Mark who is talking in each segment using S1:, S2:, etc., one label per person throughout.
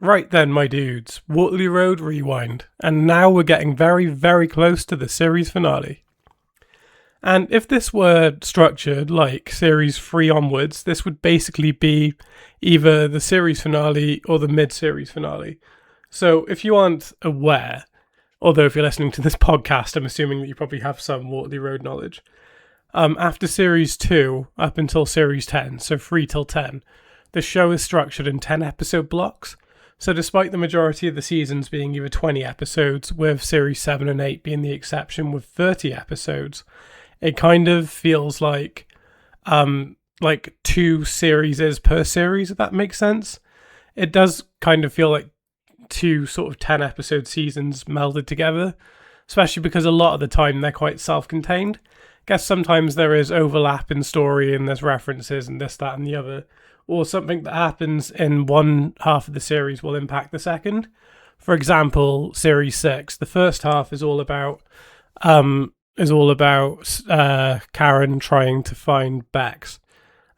S1: Right then, my dudes, Waterloo Road Rewind, and now we're getting very, very close to the series finale. And if this were structured like series 3 onwards, this would basically be either the series finale or the mid-series finale. So if you aren't aware, although if you're listening to this podcast, I'm assuming that you probably have some Waterloo Road knowledge, after series 2 up until series 10, so 3 till 10, the show is structured in 10 episode blocks. So despite the majority of the seasons being either 20 episodes, with series 7 and 8 being the exception with 30 episodes, it kind of feels like 2 series per series, if that makes sense. It does kind of feel like 2 sort of 10 episode seasons melded together, especially because a lot of the time they're quite self-contained. I guess sometimes there is overlap in story and there's references and this, that and the other, or something that happens in one half of the series will impact the second. For example, series 6, the first half is all about Karen trying to find Bex.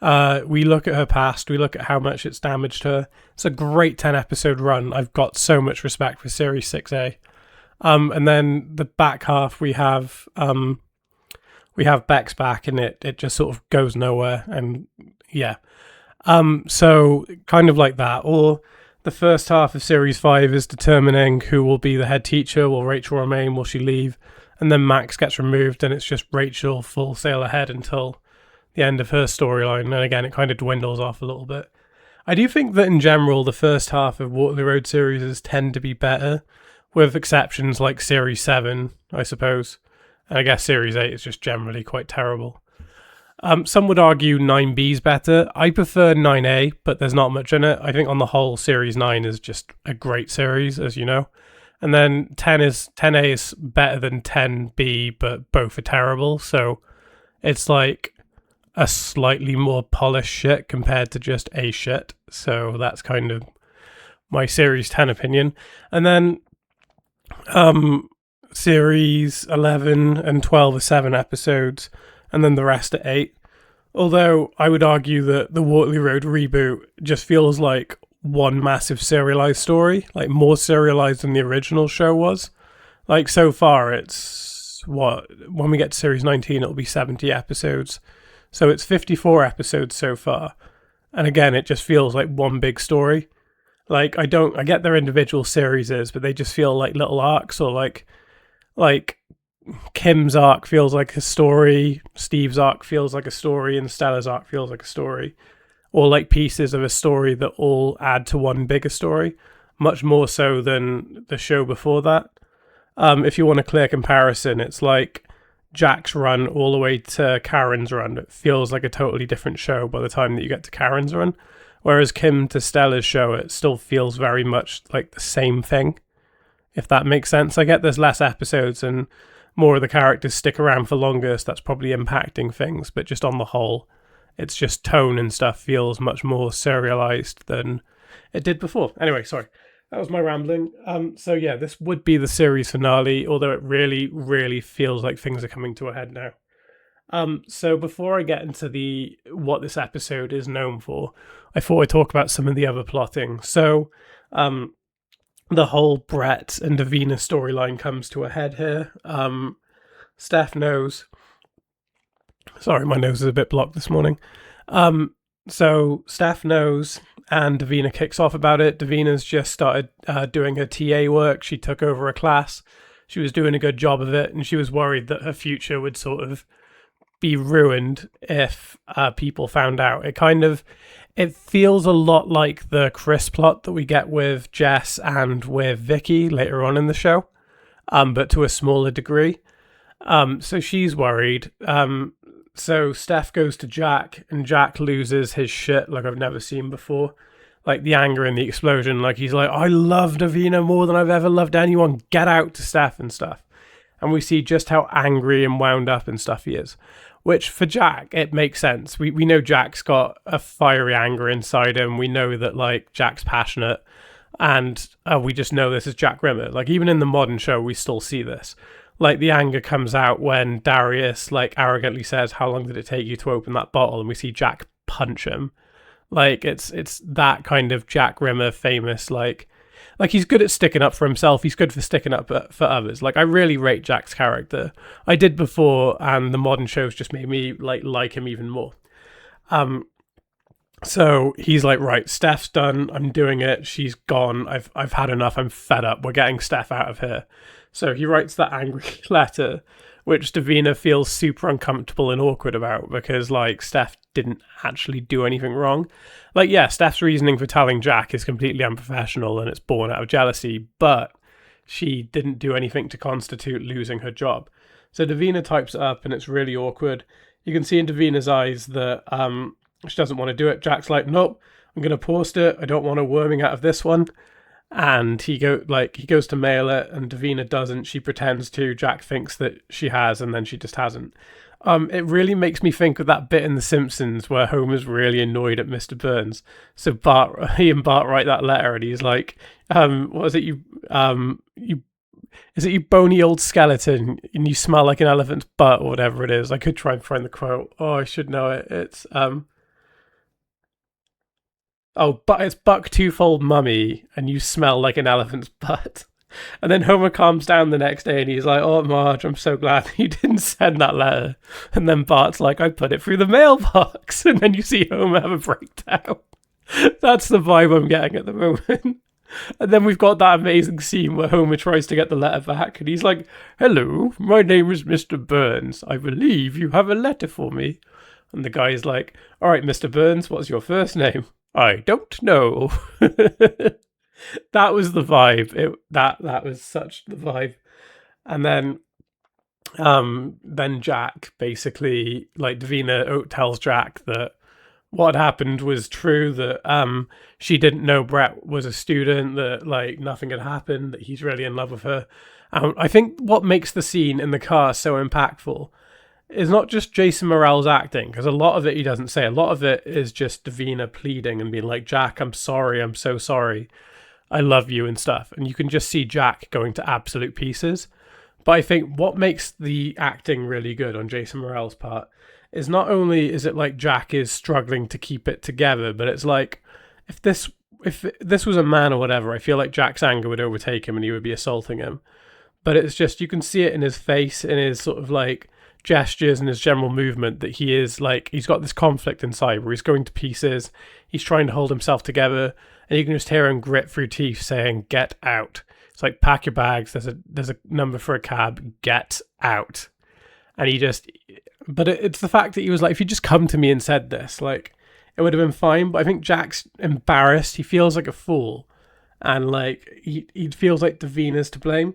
S1: We look at her past, we look at how much it's damaged her. It's a great 10 episode run. I've got so much respect for series 6A. And then the back half we have Bex back, and it just sort of goes nowhere, and yeah. So kind of like that. Or the first half of series 5 is determining who will be the head teacher. Will Rachel remain? Will she leave? And then Max gets removed and it's just Rachel full sail ahead until the end of her storyline. And again, it kind of dwindles off a little bit. I do think that in general, the first half of Waterloo Road series tend to be better, with exceptions like series 7, I suppose. And I guess series 8 is just generally quite terrible. Some would argue 9B's better. I prefer 9A, but there's not much in it. I think on the whole, series 9 is just a great series, as you know. And then 10A is better than 10B, but both are terrible. So it's like a slightly more polished shit compared to just A shit. So that's kind of my series 10 opinion. And then series 11 and 12 are 7 episodes, and then the rest are 8. Although I would argue that the Waterloo Road reboot just feels like one massive serialized story, like more serialized than the original show was. Like so far it's when we get to series 19 it'll be 70 episodes. So it's 54 episodes so far. And again, it just feels like one big story. Like I get their individual series, but they just feel like little arcs, or like Kim's arc feels like a story, Steve's arc feels like a story, and Stella's arc feels like a story. Or like pieces of a story that all add to one bigger story, much more so than the show before that. If you want a clear comparison, it's like Jack's run all the way to Karen's run. It feels like a totally different show by the time that you get to Karen's run. Whereas Kim to Stella's show, it still feels very much like the same thing, if that makes sense. I get there's less episodes and more of the characters stick around for longer, so that's probably impacting things, but just on the whole, it's just tone and stuff feels much more serialized than it did before. Anyway, sorry. That was my rambling. So yeah, this would be the series finale, although it really, really feels like things are coming to a head now. So before I get into what this episode is known for, I thought I'd talk about some of the other plotting. So the whole Brett and Davina storyline comes to a head here. Steph knows. Sorry, my nose is a bit blocked this morning. So Steph knows, and Davina kicks off about it. Davina's just started doing her TA work. She took over a class. She was doing a good job of it, and she was worried that her future would sort of be ruined if people found out. It feels a lot like the Chris plot that we get with Jess and with Vicky later on in the show, but to a smaller degree. So she's worried. So Steph goes to Jack, and Jack loses his shit like I've never seen before. Like the anger and the explosion. Like he's like, I love Davina more than I've ever loved anyone. Get out to Steph and stuff. And we see just how angry and wound up and stuff he is. Which for Jack, it makes sense. We know Jack's got a fiery anger inside him. We know that like Jack's passionate. And we just know this is Jack Rimmer. Like even in the modern show, we still see this. Like the anger comes out when Darius like arrogantly says, how long did it take you to open that bottle? And we see Jack punch him. Like it's that kind of Jack Rimmer famous, like like he's good at sticking up for himself. He's good for sticking up for others. Like I really rate Jack's character. I did before, and the modern shows just made me like him even more. So he's like, right, Steph's done. I'm doing it. She's gone. I've had enough. I'm fed up. We're getting Steph out of here. So he writes that angry letter, which Davina feels super uncomfortable and awkward about because, like, Steph didn't actually do anything wrong. Like, yeah, Steph's reasoning for telling Jack is completely unprofessional and it's born out of jealousy, but she didn't do anything to constitute losing her job. So Davina types it up and it's really awkward. You can see in Davina's eyes that she doesn't want to do it. Jack's like, nope, I'm going to post it. I don't want her worming out of this one. And he goes to mail it, and Davina doesn't. She pretends to. Jack thinks that she has, and then she just hasn't. It really makes me think of that bit in The Simpsons where Homer's really annoyed at Mr. Burns. So he and Bart write that letter, and he's like, "What is it is it you bony old skeleton, and you smell like an elephant's butt, or whatever it is." I could try and find the quote. Oh, I should know it. It's Oh, but it's Buck Twofold Mummy, and you smell like an elephant's butt. And then Homer calms down the next day, and he's like, "Oh, Marge, I'm so glad you didn't send that letter." And then Bart's like, "I put it through the mailbox." And then you see Homer have a breakdown. That's the vibe I'm getting at the moment. And then we've got that amazing scene where Homer tries to get the letter back, and he's like, "Hello, my name is Mr. Burns. I believe you have a letter for me." And the guy's like, "All right, Mr. Burns, what's your first name?" "I don't know." That was the vibe. That was such the vibe. And then Jack basically, like, Davina tells Jack that what happened was true, that she didn't know Brett was a student, that like nothing had happened, that he's really in love with her. I think what makes the scene in the car so impactful is not just Jason Morrell's acting, because a lot of it he doesn't say. A lot of it is just Davina pleading and being like, "Jack, I'm sorry, I'm so sorry. I love you," and stuff. And you can just see Jack going to absolute pieces. But I think what makes the acting really good on Jason Morrell's part is not only is it like Jack is struggling to keep it together, but it's like if this was a man or whatever, I feel like Jack's anger would overtake him and he would be assaulting him. But it's just, you can see it in his face, in his sort of like gestures and his general movement, that he is like, he's got this conflict inside where he's going to pieces, he's trying to hold himself together, and you can just hear him grit through teeth saying, "Get out." It's like, "Pack your bags, there's a number for a cab, get out." And he just, but it's the fact that he was like, if you just come to me and said this, like, it would have been fine. But I think Jack's embarrassed, he feels like a fool, and like he feels like Davina's to blame.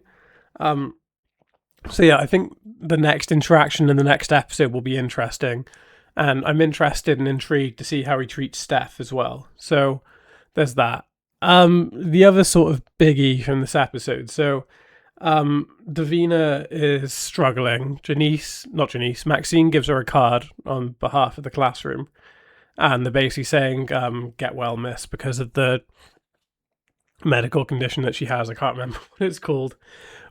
S1: So yeah, I think the next interaction in the next episode will be interesting, and I'm interested and intrigued to see how he treats Steph as well. So there's that. The other sort of biggie from this episode. So Davina is struggling. Maxine gives her a card on behalf of the classroom, and they're basically saying, "Get well, miss," because of the medical condition that she has. I can't remember what it's called,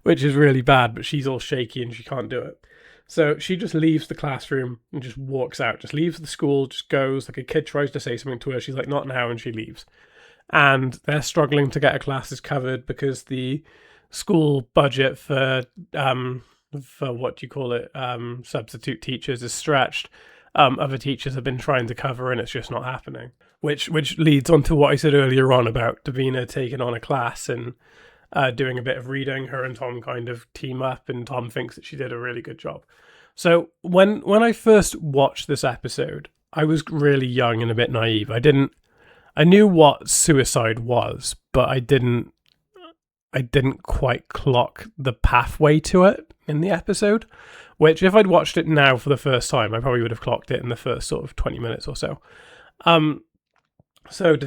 S1: which is really bad, but she's all shaky and she can't do it. So she just leaves the classroom and just walks out, just leaves the school, just goes. Like, a kid tries to say something to her, she's like, "Not now," and she leaves. And they're struggling to get her classes covered because the school budget for what do you call it, substitute teachers is stretched. Other teachers have been trying to cover, and it's just not happening. Which leads on to what I said earlier on about Davina taking on a class and doing a bit of reading. Her and Tom kind of team up, and Tom thinks that she did a really good job. So when I first watched this episode, I was really young and a bit naive. I knew what suicide was, but I didn't quite clock the pathway to it in the episode, which if I'd watched it now for the first time, I probably would have clocked it in the first sort of 20 minutes or so. So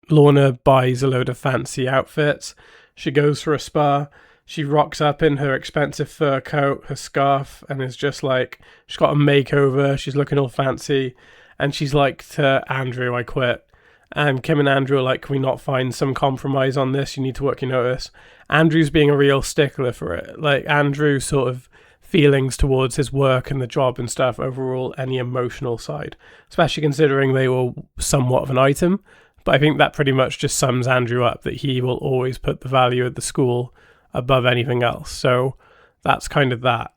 S1: Lorna buys a load of fancy outfits. She goes for a spa. She rocks up in her expensive fur coat, her scarf, and is just like, she's got a makeover. She's looking all fancy. And she's like to Andrew, "I quit." And Kim and Andrew are like, "Can we not find some compromise on this? You need to work your notice." Andrew's being a real stickler for it. Like, Andrew's sort of feelings towards his work and the job and stuff overall, any emotional side, especially considering they were somewhat of an item. But I think that pretty much just sums Andrew up, that he will always put the value of the school above anything else. So that's kind of that.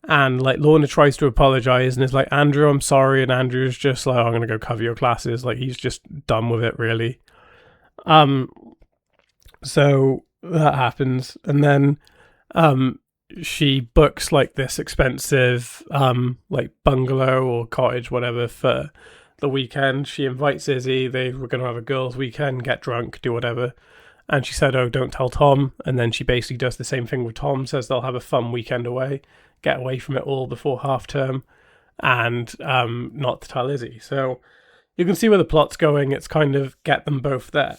S1: And like Lorna tries to apologize and is like, Andrew, I'm sorry. And Andrew's just like, I'm going to go cover your classes. Like, he's just done with it, really. So that happens. And then she books like this expensive like bungalow or cottage, whatever, for the weekend. She invites Izzy. They were going to have a girls' weekend, get drunk, do whatever. And she said, oh, don't tell Tom. And then she basically does the same thing with Tom, says they'll have a fun weekend away, get away from it all before half term, and not to tell Izzy. So you can see where the plot's going. It's kind of get them both there.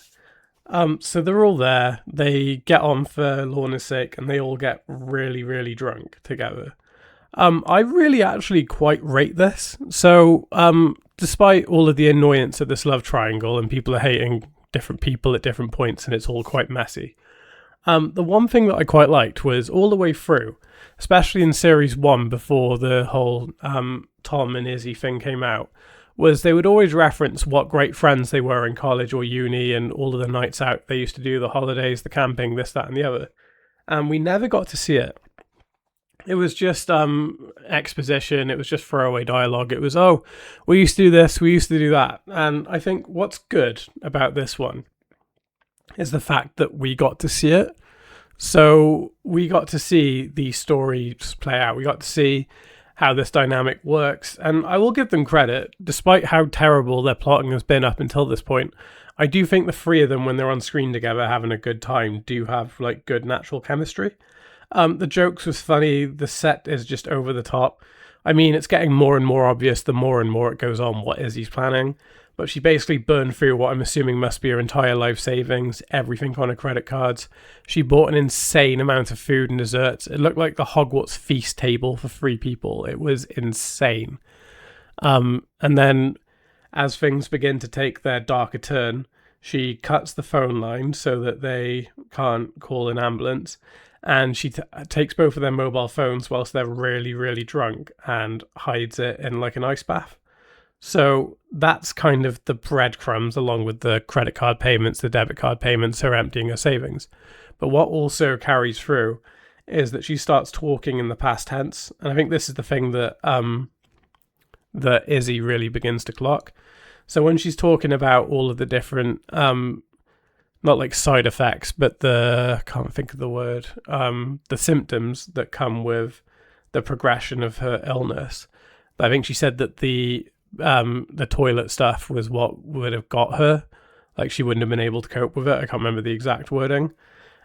S1: So they're all there. They get on for Lorna's sake, and they all get really, really drunk together. I really actually quite rate this. So despite all of the annoyance of this love triangle and people are hating different people at different points and it's all quite messy, the one thing that I quite liked was all the way through, especially in series 1 before the whole Tom and Izzy thing came out, was they would always reference what great friends they were in college or uni and all of the nights out they used to do, the holidays, the camping, this, that, and the other. And we never got to see it. It was just exposition. It was just throwaway dialogue. It was, oh, we used to do this, we used to do that. And I think what's good about this one is the fact that we got to see it. So we got to see the stories play out. We got to see how this dynamic works. And I will give them credit, despite how terrible their plotting has been up until this point. I do think the three of them, when they're on screen together having a good time, do have like good natural chemistry. The jokes was funny. The set is just over the top. I mean, it's getting more and more obvious the more and more it goes on what Izzy's planning. But she basically burned through what I'm assuming must be her entire life savings, everything on her credit cards. She bought an insane amount of food and desserts. It looked like the Hogwarts feast table for 3 people. It was insane. And then as things begin to take their darker turn, she cuts the phone line so that they can't call an ambulance. And she takes both of their mobile phones whilst they're really, really drunk and hides it in like an ice bath. So that's kind of the breadcrumbs, along with the credit card payments, the debit card payments, her emptying her savings. But what also carries through is that she starts talking in the past tense. And I think this is the thing that that Izzy really begins to clock. So when she's talking about all of the different not like side effects, but I can't think of the word, the symptoms that come with the progression of her illness. I think she said that the toilet stuff was what would have got her. Like, she wouldn't have been able to cope with it. I can't remember the exact wording.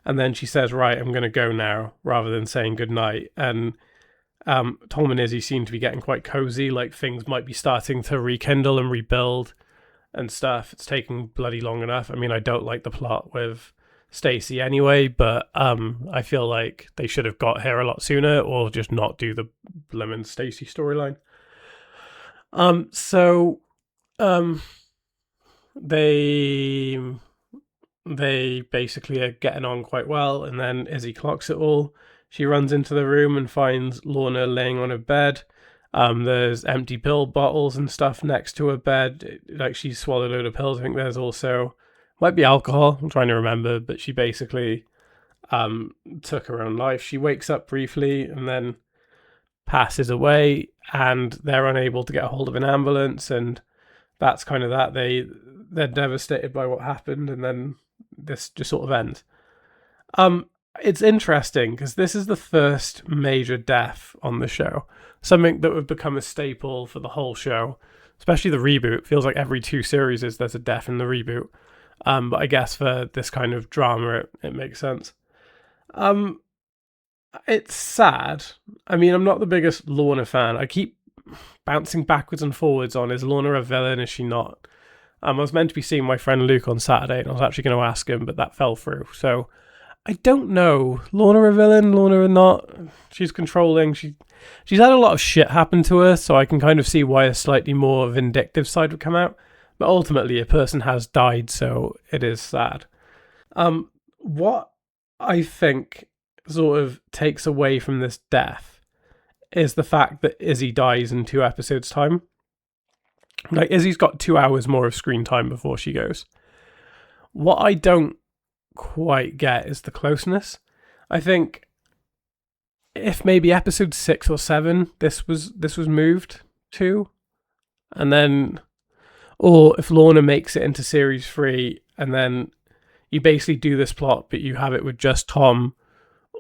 S1: And then she says, right, I'm going to go now, rather than saying goodnight. And Tom and Izzy seem to be getting quite cozy, like things might be starting to rekindle and rebuild and stuff. It's taking bloody long enough. I mean, I don't like the plot with Stacey anyway, but I feel like they should have got here a lot sooner, or just not do the blimmin' Stacey storyline. So they basically are getting on quite well, and then Izzy clocks it all. She runs into the room and finds Lorna laying on her bed. There's empty pill bottles and stuff next to her bed. Like, she swallowed a load of pills. I think there's also, might be alcohol, I'm trying to remember, but she basically took her own life. She wakes up briefly and then passes away, and they're unable to get a hold of an ambulance, and that's kind of that. They're devastated by what happened, and then this just sort of ends. It's interesting because this is the first major death on the show, something that would become a staple for the whole show, especially the reboot. It feels like every 2 series there's a death in the reboot, but I guess for this kind of drama it makes sense. It's sad. I mean, I'm not the biggest Lorna fan. I keep bouncing backwards and forwards on, is Lorna a villain, is she not? I was meant to be seeing my friend Luke on Saturday, and I was actually going to ask him, but that fell through. So I don't know. Lorna a villain, Lorna or not? She's controlling. She's had a lot of shit happen to her, so I can kind of see why a slightly more vindictive side would come out. But ultimately, a person has died, so it is sad. What I think sort of takes away from this death is the fact that Izzy dies in 2 episodes' time. Like, Izzy's got 2 hours more of screen time before she goes. What I don't quite get is the closeness. I think if maybe episode 6 or 7 this was moved to, and then, or if Lorna makes it into series 3 and then you basically do this plot but you have it with just Tom,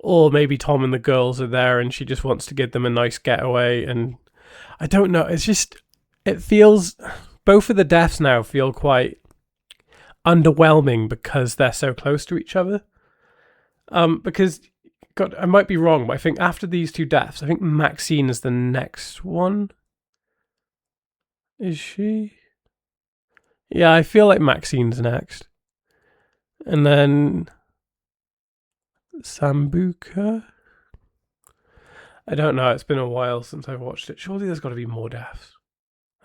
S1: or maybe Tom and the girls are there and she just wants to give them a nice getaway. And I don't know, it's just, it feels, both of the deaths now feel quite underwhelming because they're so close to each other. Because, God, I might be wrong, but I think after these two deaths, I think Maxine is the next one. Is she? Yeah, I feel like Maxine's next. And then Sambuca? I don't know, it's been a while since I've watched it. Surely there's got to be more deaths.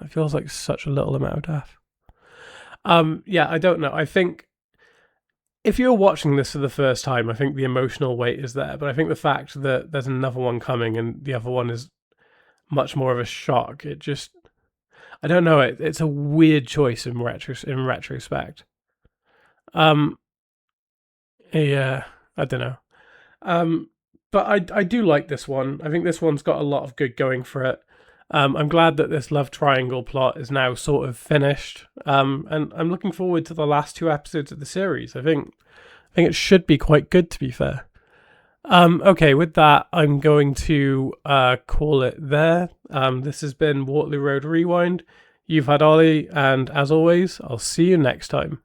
S1: It feels like such a little amount of death. Yeah, I don't know. I think if you're watching this for the first time, I think the emotional weight is there. But I think the fact that there's another one coming and the other one is much more of a shock, it just, I don't know. It's a weird choice in retrospect. Yeah, I don't know. But I do like this one. I think this one's got a lot of good going for it. I'm glad that this love triangle plot is now sort of finished. And I'm looking forward to the last 2 episodes of the series. I think it should be quite good, to be fair. Okay, with that, I'm going to call it there. This has been Waterloo Road Rewind. You've had Ollie, and as always, I'll see you next time.